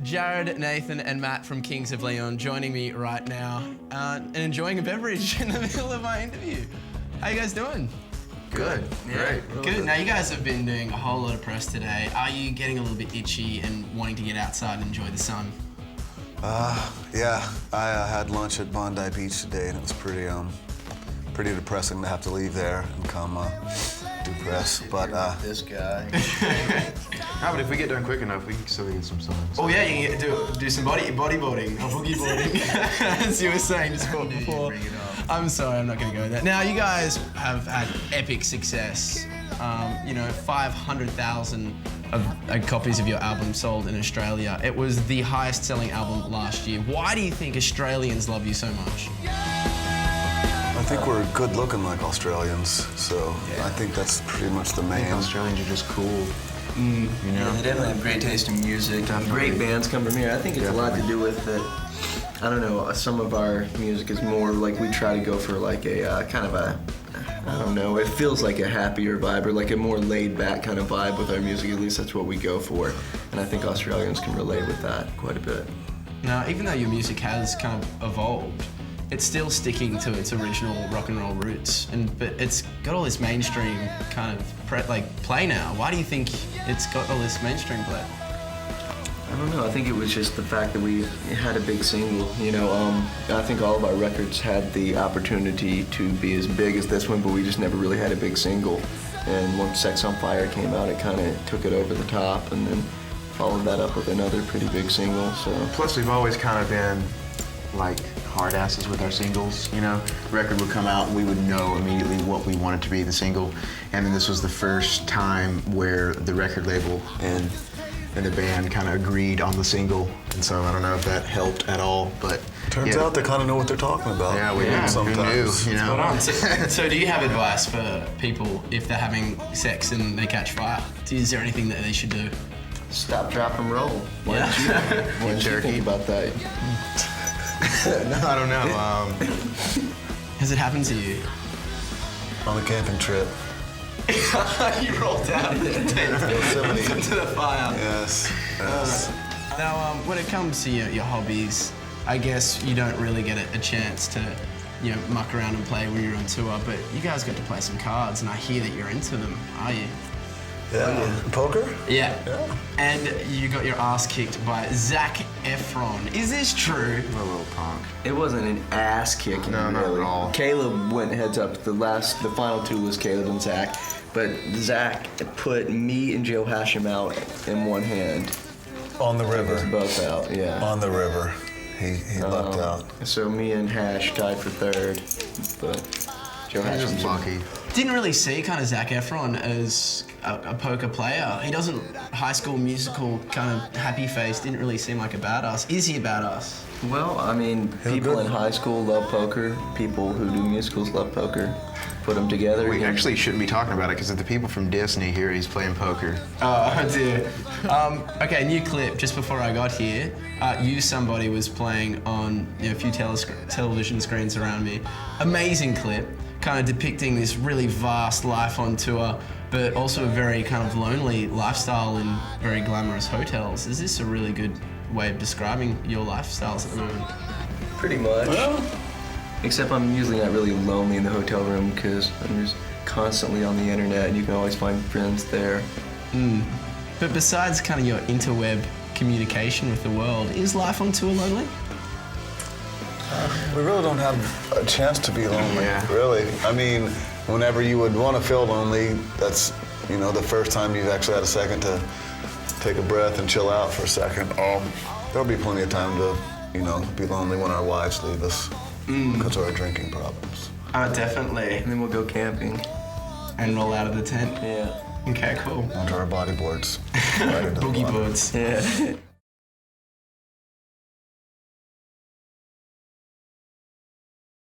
Jared, Nathan, and Matt from Kings of Leon joining me right now and enjoying a beverage in the middle of my interview. How you guys doing? Good. Yeah. Great. Good. Now, you guys have been doing a whole lot of press today. Are you getting a little bit itchy and wanting to get outside and enjoy the sun? Yeah. I had lunch at Bondi Beach today, and it was pretty depressing to have to leave there and come do press. But this guy. No, but if we get done quick enough, we can still get some sun. Oh yeah, you can do some bodyboarding or boogie boarding, as you were saying just before. I'm sorry, I'm not going to go there. Now, you guys have had epic success. 500,000 copies of your album sold in Australia. It was the highest selling album last year. Why do you think Australians love you so much? I think we're good looking like Australians, so I think that's pretty much the main. Australians are just cool. You know? Yeah, they definitely have great taste in music. Great bands come from here. I think it's a lot to do with that. I don't know, some of our music is more like we try to go for like a kind of a, I don't know, it feels like a happier vibe or like a more laid back kind of vibe with our music. At least that's what we go for. And I think Australians can relate with that quite a bit. Now, even though your music has kind of evolved, it's still sticking to its original rock and roll roots, but it's got all this mainstream kind of play now. Why do you think it's got all this mainstream play? I don't know. I think it was just the fact that we had a big single. I think all of our records had the opportunity to be as big as this one, but we just never really had a big single. And once Sex on Fire came out, it kind of took it over the top, and then followed that up with another pretty big single. So plus, we've always kind of been like hard asses with our singles. The record would come out and we would know immediately what we wanted to be the single. And then this was the first time where the record label and the band kind of agreed on the single. And so I don't know if that helped at all, but turns out they kind of know what they're talking about. Yeah, we do. Sometimes. Who knew, So do you have advice for people if they're having sex and they catch fire? Is there anything that they should do? Stop, drop, and roll. Why did you think about that? No, I don't know. Has it happened to you? On a camping trip. You rolled down into the fire. Yes. Now, when it comes to your hobbies, I guess you don't really get a chance to, muck around and play when you're on tour, but you guys got to play some cards, and I hear that you're into them, are you? Yeah. Poker? Yeah. And you got your ass kicked by Zac Efron. Is this true? A little punk. It wasn't an ass kicking. No, not at all. Caleb went heads up. The final two was Caleb and Zach, but Zach put me and Joe Hashem out in one hand. On the river. Both out, yeah. On the river. He lucked out. So me and Hash tied for third, but Joe Hashem was lucky. Didn't really see kind of Zac Efron as a poker player. He doesn't, High School Musical kind of happy face, didn't really seem like a badass. Is he a badass? Well, I mean, people in high school love poker. People who do musicals love poker. Put them together. We actually shouldn't be talking about it because if the people from Disney hear he's playing poker. Oh dear. Okay, new clip. Just before I got here, Somebody was playing on a few television screens around me. Amazing clip, kind of depicting this really vast life on tour, but also a very kind of lonely lifestyle in very glamorous hotels. Is this a really good way of describing your lifestyles at the moment? Pretty much. Well, except I'm usually not really lonely in the hotel room because I'm just constantly on the internet and you can always find friends there. But besides kind of your interweb communication with the world, is life on tour lonely? We really don't have a chance to be lonely, really. I mean, whenever you would want to feel lonely, that's, the first time you've actually had a second to take a breath and chill out for a second. There'll be plenty of time to, be lonely when our wives leave us because of our drinking problems. Definitely. And then we'll go camping. And roll out of the tent? Yeah. Okay, cool. Onto our bodyboards. Boogie boards. Yeah.